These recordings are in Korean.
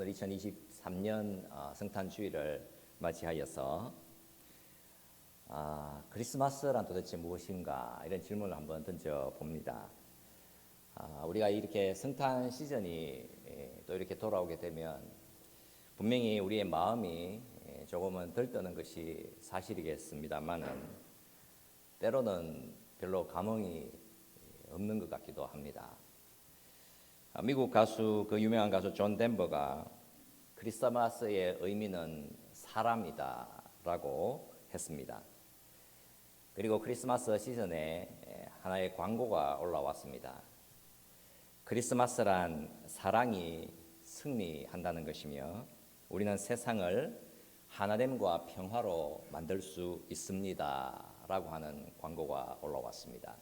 오늘 2023년 성탄주의를 맞이하여서 크리스마스란 도대체 무엇인가 이런 질문을 한번 던져봅니다. 우리가 이렇게 성탄 시즌이 또 이렇게 돌아오게 되면 분명히 우리의 마음이 조금은 들떠는 것이 사실이겠습니다만은 때로는 별로 감흥이 없는 것 같기도 합니다. 미국 가수, 그 유명한 가수 존 덴버가 크리스마스의 의미는 사람이다 라고 했습니다. 그리고 크리스마스 시즌에 하나의 광고가 올라왔습니다. 크리스마스란 사랑이 승리한다는 것이며 우리는 세상을 하나됨과 평화로 만들 수 있습니다 라고 하는 광고가 올라왔습니다.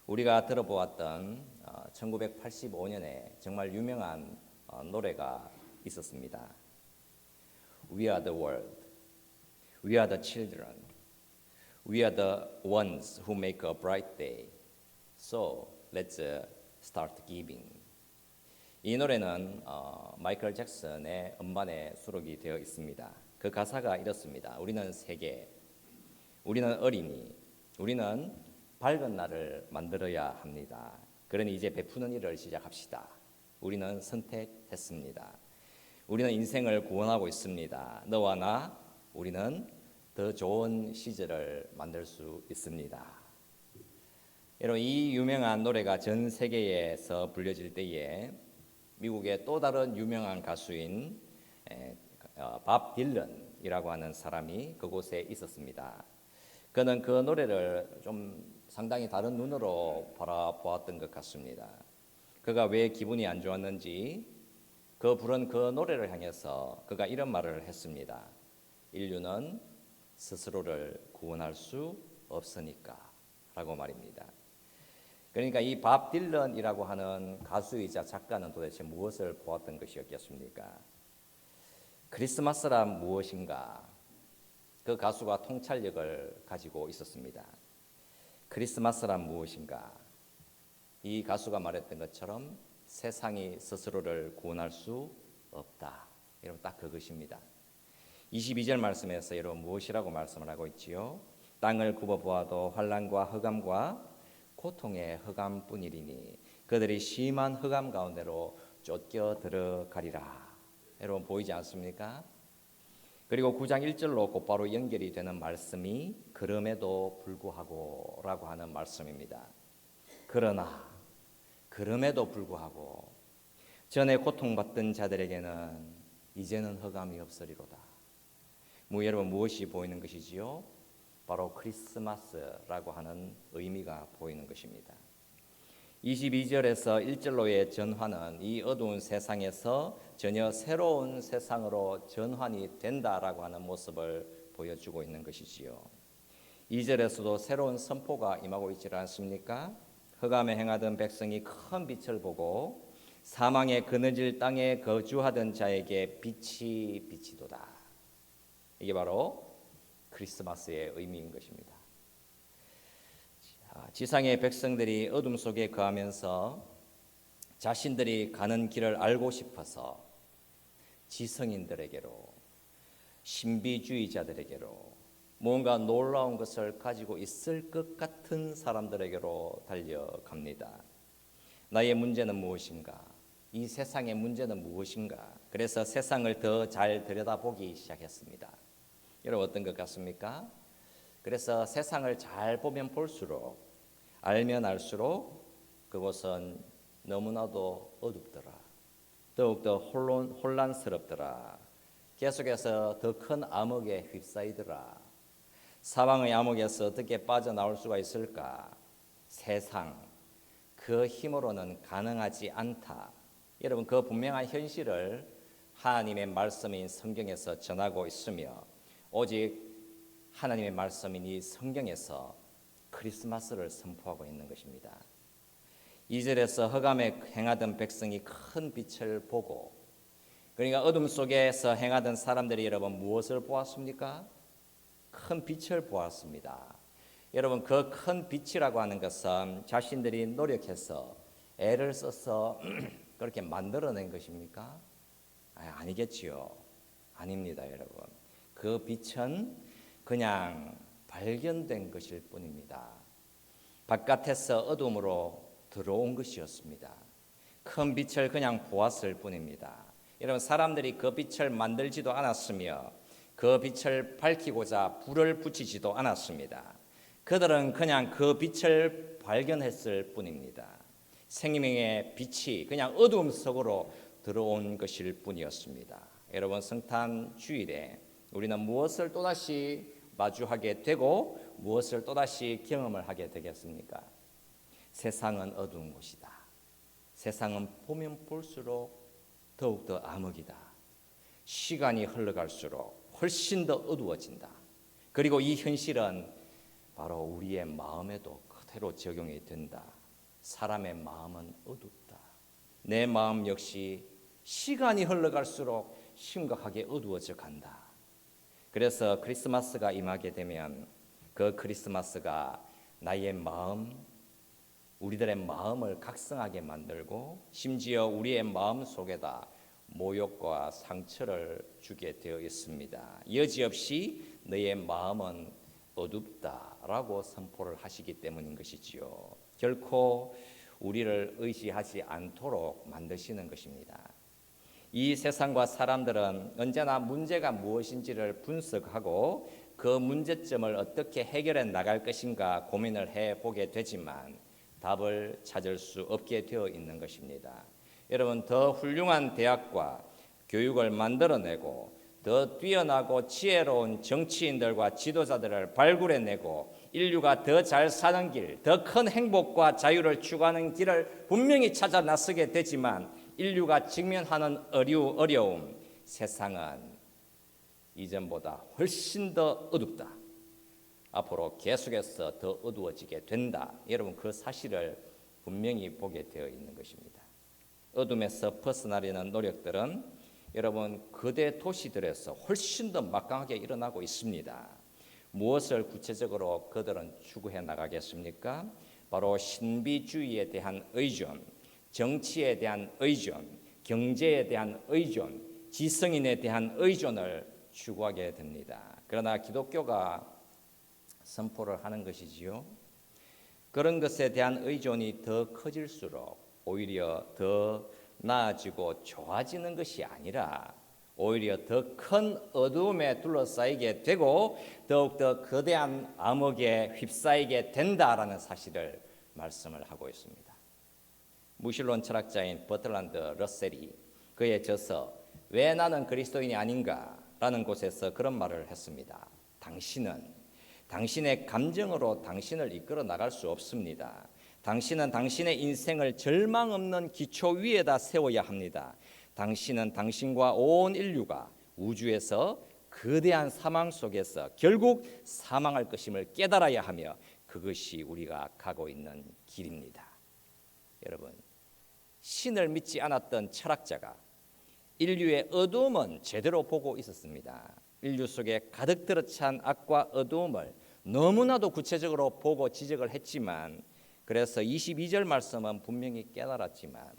우리가 들어보았던 1985년에 정말 유명한 노래가 있었습니다. We are the world. We are the children. We are the ones who make a bright day. So let's start giving. 이 노래는 마이클 잭슨의 음반에 수록이 되어 있습니다. 그 가사가 이렇습니다. 우리는 세계, 우리는 어린이, 우리는 밝은 날을 만들어야 합니다. 그러니 이제 베푸는 일을 시작합시다. 우리는 선택했습니다. 우리는 인생을 구원하고 있습니다. 너와 나, 우리는 더 좋은 시절을 만들 수 있습니다. 여러분, 이 유명한 노래가 전 세계에서 불려질 때에 미국의 또 다른 유명한 가수인 밥 딜런이라고 하는 사람이 그곳에 있었습니다. 그는 그 노래를 좀 상당히 다른 눈으로 바라보았던 것 같습니다. 그가 왜 기분이 안 좋았는지 그 부른 그 노래를 향해서 그가 이런 말을 했습니다. 인류는 스스로를 구원할 수 없으니까 라고 말입니다. 그러니까 이 밥 딜런이라고 하는 가수이자 작가는 도대체 무엇을 보았던 것이었겠습니까? 크리스마스란 무엇인가? 그 가수가 통찰력을 가지고 있었습니다. 크리스마스란 무엇인가? 이 가수가 말했던 것처럼 세상이 스스로를 구원할 수 없다. 여러분 딱 그것입니다. 22절 말씀에서 여러분 무엇이라고 말씀을 하고 있지요? 땅을 굽어보아도 환난과 흑암과 고통의 흑암뿐이리니 그들이 심한 흑암 가운데로 쫓겨 들어가리라. 여러분 보이지 않습니까? 그리고 9장 1절로 곧바로 연결이 되는 말씀이 그럼에도 불구하고 라고 하는 말씀입니다. 그러나 그럼에도 불구하고 전에 고통받던 자들에게는 이제는 흑암이 없으리로다. 여러분 무엇이 보이는 것이지요? 바로 크리스마스라고 하는 의미가 보이는 것입니다. 22절에서 1절로의 전환은 이 어두운 세상에서 전혀 새로운 세상으로 전환이 된다라고 하는 모습을 보여주고 있는 것이지요. 2절에서도 새로운 선포가 임하고 있지 않습니까? 흑암에 행하던 백성이 큰 빛을 보고 사망의 그늘질 땅에 거주하던 자에게 빛이 비치도다. 이게 바로 크리스마스의 의미인 것입니다. 지상의 백성들이 어둠 속에 거하면서 자신들이 가는 길을 알고 싶어서 지성인들에게로, 신비주의자들에게로, 뭔가 놀라운 것을 가지고 있을 것 같은 사람들에게로 달려갑니다. 나의 문제는 무엇인가? 이 세상의 문제는 무엇인가? 그래서 세상을 더 잘 들여다보기 시작했습니다. 여러분 어떤 것 같습니까? 그래서 세상을 잘 보면 볼수록 알면 알수록 그곳은 너무나도 어둡더라. 더욱더 혼란스럽더라. 계속해서 더 큰 암흑에 휩싸이더라. 사망의 암흑에서 어떻게 빠져나올 수가 있을까? 세상, 그 힘으로는 가능하지 않다. 여러분 그 분명한 현실을 하나님의 말씀인 성경에서 전하고 있으며 오직 하나님의 말씀인 이 성경에서 크리스마스를 선포하고 있는 것입니다. 2절에서 흑암에 행하던 백성이 큰 빛을 보고, 그러니까 어둠 속에서 행하던 사람들이 여러분 무엇을 보았습니까? 큰 빛을 보았습니다. 여러분 그 큰 빛이라고 하는 것은 자신들이 노력해서 애를 써서 그렇게 만들어낸 것입니까? 아니겠지요. 아닙니다, 여러분. 그 빛은 그냥 발견된 것일 뿐입니다. 바깥에서 어둠으로 들어온 것이었습니다. 큰 빛을 그냥 보았을 뿐입니다. 여러분, 사람들이 그 빛을 만들지도 않았으며 그 빛을 밝히고자 불을 붙이지도 않았습니다. 그들은 그냥 그 빛을 발견했을 뿐입니다. 생명의 빛이 그냥 어둠 속으로 들어온 것일 뿐이었습니다. 여러분, 성탄 주일에 우리는 무엇을 또다시 마주하게 되고 무엇을 또다시 경험을 하게 되겠습니까? 세상은 어두운 곳이다. 세상은 보면 볼수록 더욱더 암흑이다. 시간이 흘러갈수록 훨씬 더 어두워진다. 그리고 이 현실은 바로 우리의 마음에도 그대로 적용이 된다. 사람의 마음은 어둡다. 내 마음 역시 시간이 흘러갈수록 심각하게 어두워져 간다. 그래서 크리스마스가 임하게 되면 그 크리스마스가 나의 마음, 우리들의 마음을 각성하게 만들고 심지어 우리의 마음 속에다 모욕과 상처를 주게 되어 있습니다. 여지없이 너의 마음은 어둡다라고 선포를 하시기 때문인 것이지요. 결코 우리를 의지하지 않도록 만드시는 것입니다. 이 세상과 사람들은 언제나 문제가 무엇인지를 분석하고 그 문제점을 어떻게 해결해 나갈 것인가 고민을 해보게 되지만 답을 찾을 수 없게 되어 있는 것입니다. 여러분, 더 훌륭한 대학과 교육을 만들어내고 더 뛰어나고 지혜로운 정치인들과 지도자들을 발굴해내고 인류가 더 잘 사는 길, 더 큰 행복과 자유를 추구하는 길을 분명히 찾아 나서게 되지만 인류가 직면하는 어려움, 세상은 이전보다 훨씬 더 어둡다. 앞으로 계속해서 더 어두워지게 된다. 여러분, 그 사실을 분명히 보게 되어 있는 것입니다. 어둠에서 벗어나려는 노력들은 여러분 거대 도시들에서 훨씬 더 막강하게 일어나고 있습니다. 무엇을 구체적으로 그들은 추구해 나가겠습니까? 바로 신비주의에 대한 의존, 정치에 대한 의존, 경제에 대한 의존, 지성인에 대한 의존을 추구하게 됩니다. 그러나 기독교가 선포를 하는 것이지요. 그런 것에 대한 의존이 더 커질수록 오히려 더 나아지고 좋아지는 것이 아니라 오히려 더 큰 어두움에 둘러싸이게 되고 더욱더 거대한 암흑에 휩싸이게 된다라는 사실을 말씀을 하고 있습니다. 무신론 철학자인 버틀란드 러셀이 그의 저서 왜 나는 그리스도인이 아닌가라는 곳에서 그런 말을 했습니다. 당신은 당신의 감정으로 당신을 이끌어 나갈 수 없습니다. 당신은 당신의 인생을 절망 없는 기초 위에다 세워야 합니다. 당신은 당신과 온 인류가 우주에서 거대한 사망 속에서 결국 사망할 것임을 깨달아야 하며 그것이 우리가 가고 있는 길입니다. 여러분, 신을 믿지 않았던 철학자가 인류의 어두움은 제대로 보고 있었습니다. 인류 속에 가득 들어찬 악과 어두움을 너무나도 구체적으로 보고 지적을 했지만 그래서 22절 말씀은 분명히 깨달았지만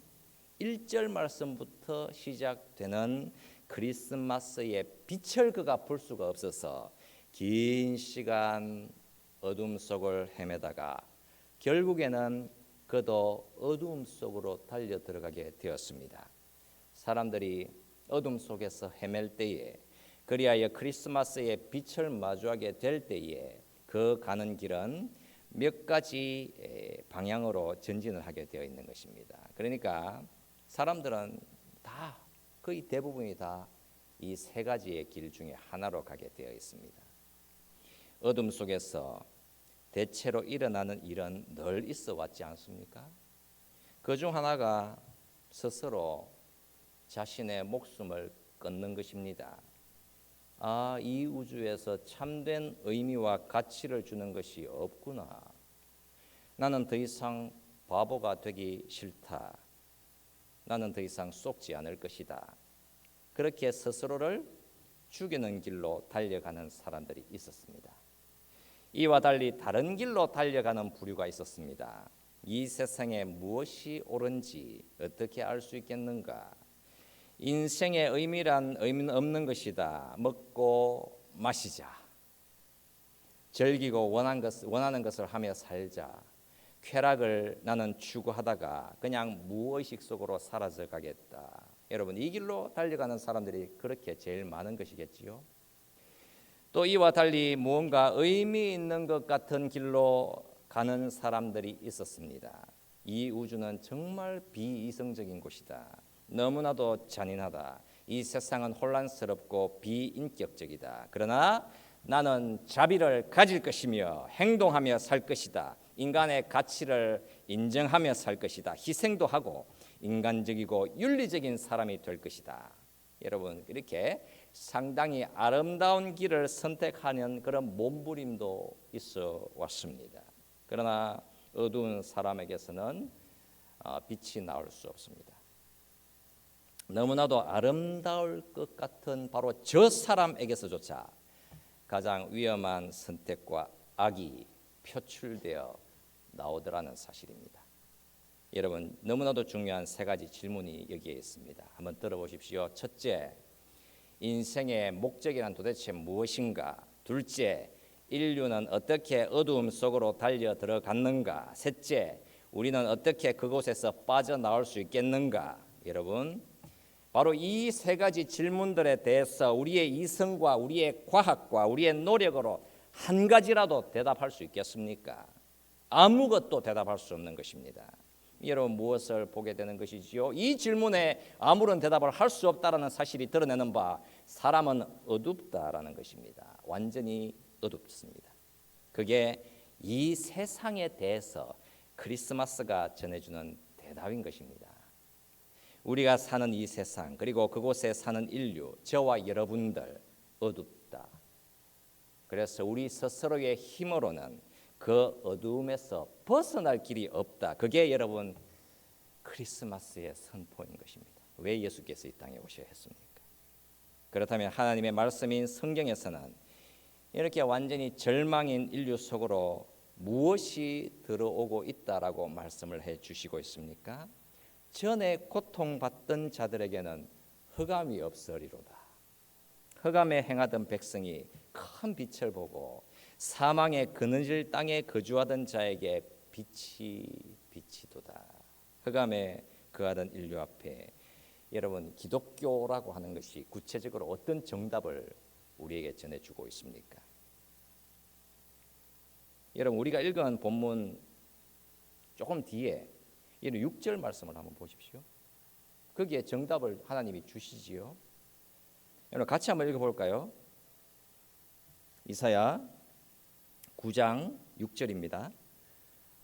1절 말씀부터 시작되는 크리스마스의 빛을 그가 볼 수가 없어서 긴 시간 어둠 속을 헤매다가 결국에는 그도 어둠 속으로 달려 들어가게 되었습니다. 사람들이 어둠 속에서 헤맬 때에 그리하여 크리스마스의 빛을 마주하게 될 때에 그 가는 길은 몇 가지 방향으로 전진을 하게 되어 있는 것입니다. 그러니까 사람들은 다 거의 대부분이 다 이 세 가지의 길 중에 하나로 가게 되어 있습니다. 어둠 속에서 대체로 일어나는 일은 늘 있어 왔지 않습니까? 그 중 하나가 스스로 자신의 목숨을 끊는 것입니다. 이 우주에서 참된 의미와 가치를 주는 것이 없구나. 나는 더 이상 바보가 되기 싫다. 나는 더 이상 속지 않을 것이다. 그렇게 스스로를 죽이는 길로 달려가는 사람들이 있었습니다. 이와 달리 다른 길로 달려가는 부류가 있었습니다. 이 세상에 무엇이 옳은지 어떻게 알 수 있겠는가? 인생의 의미란 의미는 없는 것이다. 먹고 마시자. 즐기고 원하는 것을 하며 살자. 쾌락을 나는 추구하다가 그냥 무의식 속으로 사라져 가겠다. 여러분, 이 길로 달려가는 사람들이 그렇게 제일 많은 것이겠지요. 또 이와 달리 무언가 의미 있는 것 같은 길로 가는 사람들이 있었습니다. 이 우주는 정말 비이성적인 곳이다. 너무나도 잔인하다. 이 세상은 혼란스럽고 비인격적이다. 그러나 나는 자비를 가질 것이며 행동하며 살 것이다. 인간의 가치를 인정하며 살 것이다. 희생도 하고 인간적이고 윤리적인 사람이 될 것이다. 여러분, 이렇게 상당히 아름다운 길을 선택하는 그런 몸부림도 있어 왔습니다. 그러나 어두운 사람에게서는 빛이 나올 수 없습니다. 너무나도 아름다울 것 같은 바로 저 사람에게서조차 가장 위험한 선택과 악이 표출되어 나오더라는 사실입니다. 여러분, 너무나도 중요한 세 가지 질문이 여기에 있습니다. 한번 들어보십시오. 첫째, 인생의 목적이란 도대체 무엇인가? 둘째, 인류는 어떻게 어두움 속으로 달려 들어갔는가? 셋째, 우리는 어떻게 그곳에서 빠져나올 수 있겠는가? 여러분, 바로 이 세 가지 질문들에 대해서 우리의 이성과 우리의 과학과 우리의 노력으로 한 가지라도 대답할 수 있겠습니까? 아무것도 대답할 수 없는 것입니다. 여러분, 무엇을 보게 되는 것이지요? 이 질문에 아무런 대답을 할 수 없다라는 사실이 드러내는 바, 사람은 어둡다라는 것입니다. 완전히 어둡습니다. 그게 이 세상에 대해서 크리스마스가 전해주는 대답인 것입니다. 우리가 사는 이 세상, 그리고 그곳에 사는 인류, 저와 여러분들 어둡다. 그래서 우리 스스로의 힘으로는 그 어두움에서 벗어날 길이 없다. 그게 여러분 크리스마스의 선포인 것입니다. 왜 예수께서 이 땅에 오셔야 했습니까? 그렇다면 하나님의 말씀인 성경에서는 이렇게 완전히 절망인 인류 속으로 무엇이 들어오고 있다라고 말씀을 해주시고 있습니까? 전에 고통받던 자들에게는 흑암이 없으리로다. 흑암에 행하던 백성이 큰 빛을 보고 사망의 그늘질 땅에 거주하던 자에게 빛이 비치도다. 흑암에 거하던 인류 앞에 여러분, 기독교라고 하는 것이 구체적으로 어떤 정답을 우리에게 전해주고 있습니까? 여러분, 우리가 읽은 본문 조금 뒤에 6절 말씀을 한번 보십시오. 거기에 정답을 하나님이 주시지요. 여러분, 같이 한번 읽어볼까요? 이사야 9장 6절입니다.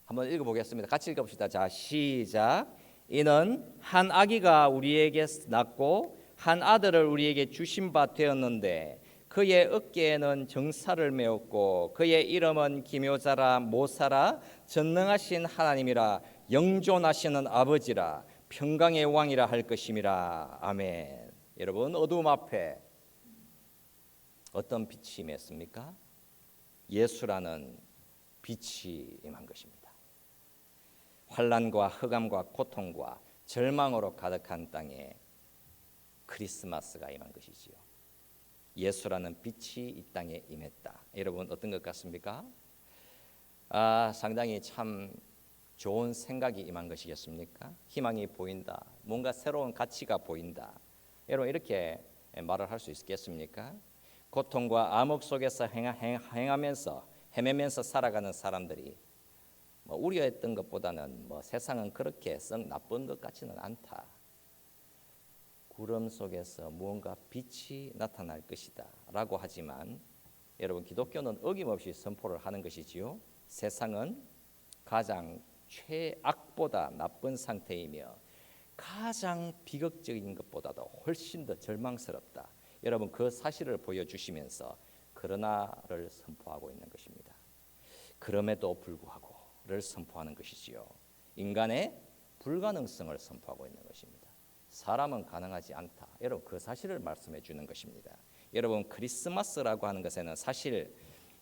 한번 읽어보겠습니다. 같이 읽어봅시다. 자, 시작. 이는 한 아기가 우리에게 낳고 한 아들을 우리에게 주신 바 되었는데 그의 어깨에는 정사를 메었고 그의 이름은 기묘자라 모사라 전능하신 하나님이라 영존하시는 아버지라 평강의 왕이라 할 것임이라. 아멘. 여러분, 어두움 앞에 어떤 빛이 임했습니까? 예수라는 빛이 임한 것입니다. 환난과 흑암과 고통과 절망으로 가득한 땅에 크리스마스가 임한 것이지요. 예수라는 빛이 이 땅에 임했다. 여러분, 어떤 것 같습니까? 상당히 참 좋은 생각이 임한 것이겠습니까? 희망이 보인다. 뭔가 새로운 가치가 보인다. 여러분, 이렇게 말을 할 수 있겠습니까? 고통과 암흑 속에서 헤매면서 살아가는 사람들이 우려했던 것보다는 세상은 그렇게 썩 나쁜 것 같지는 않다. 구름 속에서 무언가 빛이 나타날 것이다 라고 하지만 여러분, 기독교는 어김없이 선포를 하는 것이지요. 세상은 가장 최악보다 나쁜 상태이며 가장 비극적인 것보다도 훨씬 더 절망스럽다. 여러분, 그 사실을 보여주시면서 그러나를 선포하고 있는 것입니다. 그럼에도 불구하고를 선포하는 것이지요. 인간의 불가능성을 선포하고 있는 것입니다. 사람은 가능하지 않다. 여러분, 그 사실을 말씀해 주는 것입니다. 여러분, 크리스마스라고 하는 것에는 사실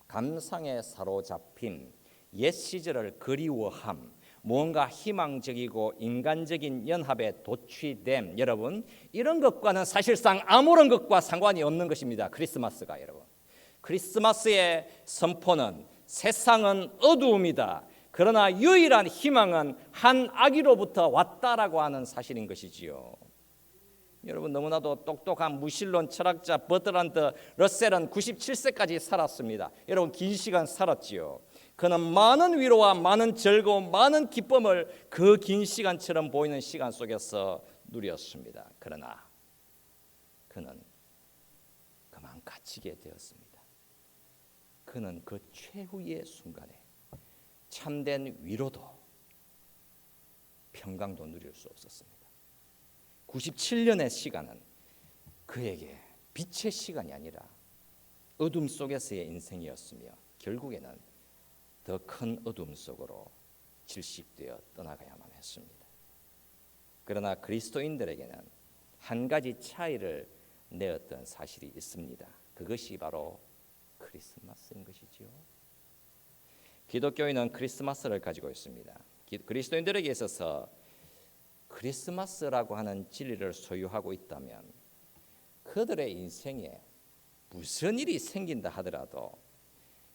감상에 사로잡힌 옛 시절을 그리워함, 무언가 희망적이고 인간적인 연합에 도취됨, 여러분, 이런 것과는 사실상 아무런 것과 상관이 없는 것입니다. 크리스마스가. 여러분, 크리스마스의 선포는 세상은 어두움이다, 그러나 유일한 희망은 한 아기로부터 왔다라고 하는 사실인 것이지요. 여러분, 너무나도 똑똑한 무신론 철학자 버트란드 러셀은 97세까지 살았습니다. 여러분, 긴 시간 살았지요. 그는 많은 위로와 많은 즐거움, 많은 기쁨을 그 긴 시간처럼 보이는 시간 속에서 누렸습니다. 그러나 그는 그만 갇히게 되었습니다. 그는 그 최후의 순간에 참된 위로도 평강도 누릴 수 없었습니다. 97년의 시간은 그에게 빛의 시간이 아니라 어둠 속에서의 인생이었으며 결국에는 더 큰 어둠 속으로 질식되어 떠나가야만 했습니다. 그러나 그리스도인들에게는 한 가지 차이를 내었던 사실이 있습니다. 그것이 바로 크리스마스인 것이지요. 기독교인은 크리스마스를 가지고 있습니다. 그리스도인들에게 있어서 크리스마스라고 하는 진리를 소유하고 있다면 그들의 인생에 무슨 일이 생긴다 하더라도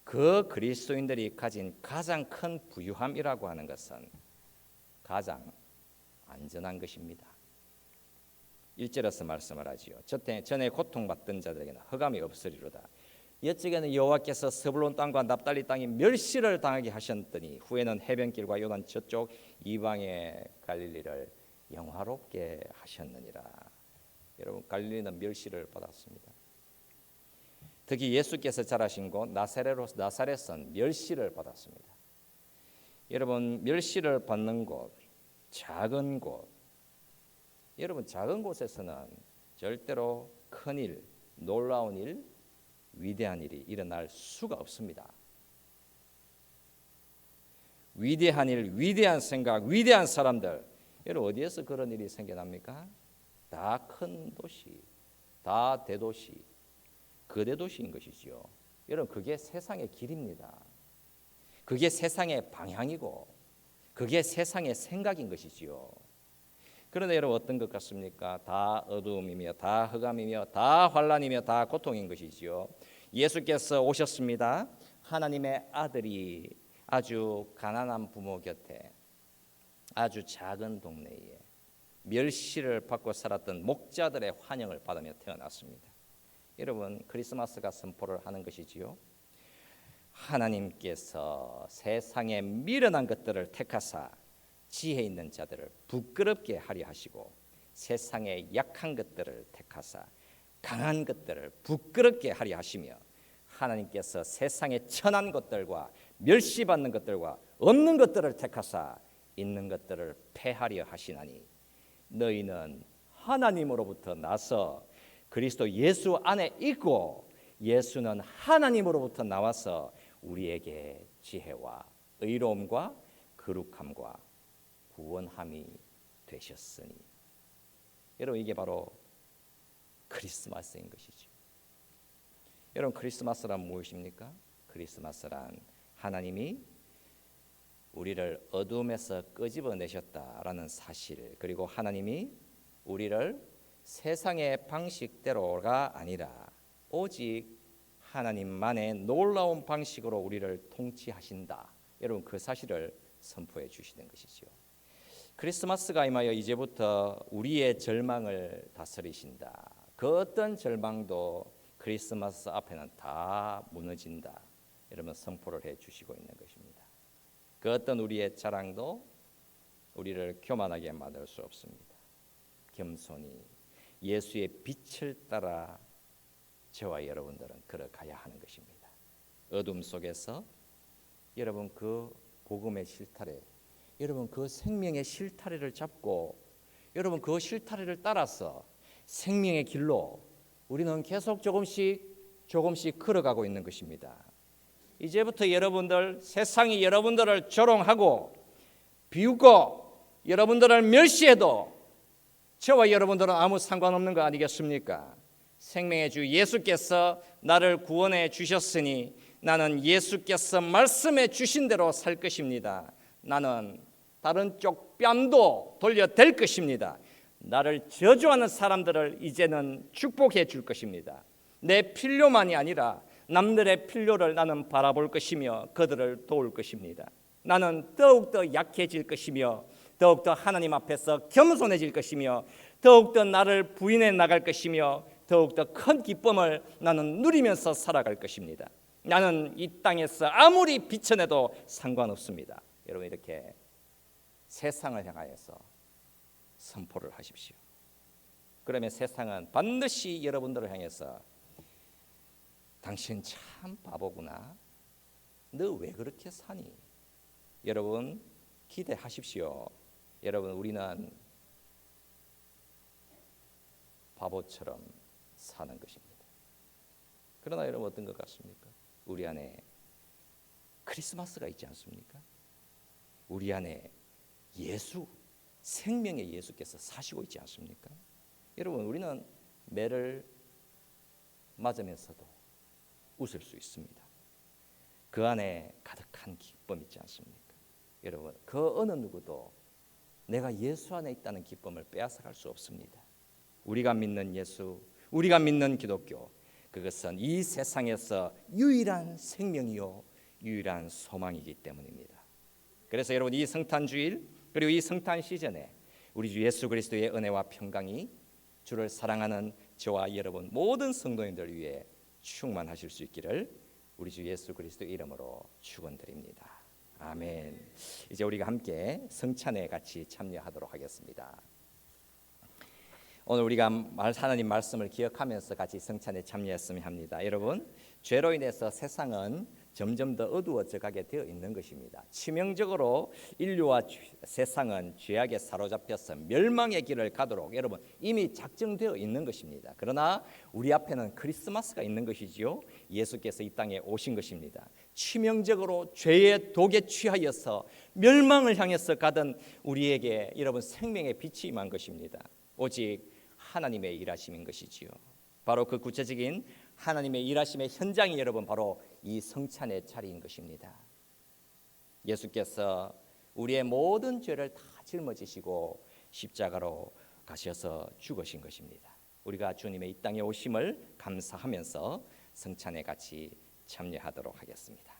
그 그리스도인들이 가진 가장 큰 부유함이라고 하는 것은 가장 안전한 것입니다. 1절에서 말씀을 하지요. 전에 고통받던 자들에게는 흑암이 없으리로다. 옛적에는 여호와께서 스불론 땅과 납달리 땅이 멸시를 당하게 하셨더니 후에는 해변길과 요단 저쪽 이방의 갈릴리를 영화롭게 하셨느니라. 여러분, 갈릴리는 멸시를 받았습니다. 특히 예수께서 자라신 곳 나사렛은 멸시를 받았습니다. 여러분, 멸시를 받는 곳, 작은 곳, 여러분, 작은 곳에서는 절대로 큰일, 놀라운 일, 위대한 일이 일어날 수가 없습니다. 위대한 일, 위대한 생각, 위대한 사람들, 여러분, 어디에서 그런 일이 생겨납니까? 다 큰 도시, 다 대도시, 거대도시인 것이지요. 여러분, 그게 세상의 길입니다. 그게 세상의 방향이고 그게 세상의 생각인 것이지요. 그런데 여러분, 어떤 것 같습니까? 다 어두움이며 다 흑암이며 다 환난이며 다 고통인 것이지요. 예수께서 오셨습니다. 하나님의 아들이 아주 가난한 부모 곁에 아주 작은 동네에 멸시를 받고 살았던 목자들의 환영을 받으며 태어났습니다. 여러분, 크리스마스가 선포를 하는 것이지요. 하나님께서 세상에 미련한 것들을 택하사 지혜 있는 자들을 부끄럽게 하려 하시고 세상에 약한 것들을 택하사 강한 것들을 부끄럽게 하려 하시며 하나님께서 세상에 천한 것들과 멸시받는 것들과 없는 것들을 택하사 있는 것들을 패하려 하시나니 너희는 하나님으로부터 나서 그리스도 예수 안에 있고 예수는 하나님으로부터 나와서 우리에게 지혜와 의로움과 거룩함과 구원함이 되셨으니. 여러분, 이게 바로 크리스마스인 것이죠. 여러분, 크리스마스란 무엇입니까? 크리스마스란 하나님이 우리를 어둠에서 끄집어내셨다라는 사실, 그리고 하나님이 우리를 세상의 방식대로가 아니라 오직 하나님만의 놀라운 방식으로 우리를 통치하신다. 여러분, 그 사실을 선포해 주시는 것이죠. 크리스마스가 임하여 이제부터 우리의 절망을 다스리신다. 그 어떤 절망도 크리스마스 앞에는 다 무너진다. 여러분, 선포를 해 주시고 있는 것입니다. 그 어떤 우리의 자랑도 우리를 교만하게 만들 수 없습니다. 겸손히 예수의 빛을 따라 저와 여러분들은 걸어가야 하는 것입니다. 어둠 속에서 여러분, 그 복음의 실타래, 여러분, 그 생명의 실타래를 잡고 여러분, 그 실타래를 따라서 생명의 길로 우리는 계속 조금씩 걸어가고 있는 것입니다. 이제부터 여러분들, 세상이 여러분들을 조롱하고 비웃고 여러분들을 멸시해도 저와 여러분들은 아무 상관없는 거 아니겠습니까? 생명의 주 예수께서 나를 구원해 주셨으니 나는 예수께서 말씀해 주신 대로 살 것입니다. 나는 다른 쪽 뺨도 돌려댈 것입니다. 나를 저주하는 사람들을 이제는 축복해 줄 것입니다. 내 필요만이 아니라 남들의 필요를 나는 바라볼 것이며 그들을 도울 것입니다. 나는 더욱더 약해질 것이며 더욱더 하나님 앞에서 겸손해질 것이며 더욱더 나를 부인해 나갈 것이며 더욱더 큰 기쁨을 나는 누리면서 살아갈 것입니다. 나는 이 땅에서 아무리 비천해도 상관없습니다. 여러분, 이렇게 세상을 향하여서 선포를 하십시오. 그러면 세상은 반드시 여러분들을 향해서 당신 참 바보구나, 너 왜 그렇게 사니? 여러분 기대하십시오. 여러분, 우리는 바보처럼 사는 것입니다. 그러나 여러분, 어떤 것 같습니까? 우리 안에 크리스마스가 있지 않습니까? 우리 안에 예수, 생명의 예수께서 사시고 있지 않습니까? 여러분, 우리는 매를 맞으면서도 웃을 수 있습니다. 그 안에 가득한 기쁨 있지 않습니까? 여러분, 그 어느 누구도 내가 예수 안에 있다는 기쁨을 빼앗아갈 수 없습니다. 우리가 믿는 예수, 우리가 믿는 기독교, 그것은 이 세상에서 유일한 생명이요 유일한 소망이기 때문입니다. 그래서 여러분, 이 성탄주일 그리고 이 성탄 시즌에 우리 주 예수 그리스도의 은혜와 평강이 주를 사랑하는 저와 여러분 모든 성도님들 위해 충만하실 수 있기를 우리 주 예수 그리스도의 이름으로 축원드립니다. 아멘. 이제 우리가 함께 성찬에 같이 참여하도록 하겠습니다. 오늘 우리가 하나님 말씀을 기억하면서 같이 성찬에 참여했으면 합니다. 여러분, 죄로 인해서 세상은 점점 더 어두워져 가게 되어 있는 것입니다. 치명적으로 인류와 세상은 죄악에 사로잡혀서 멸망의 길을 가도록 여러분 이미 작정되어 있는 것입니다. 그러나 우리 앞에는 크리스마스가 있는 것이지요. 예수께서 이 땅에 오신 것입니다. 치명적으로 죄의 독에 취하여서 멸망을 향해서 가던 우리에게 여러분 생명의 빛이 임한 것입니다. 오직 하나님의 일하심인 것이지요. 바로 그 구체적인 하나님의 일하심의 현장이 여러분 바로 이 성찬의 자리인 것입니다. 예수께서 우리의 모든 죄를 다 짊어지시고 십자가로 가셔서 죽으신 것입니다. 우리가 주님의 이 땅에 오심을 감사하면서 성찬에 같이 참여하도록 하겠습니다.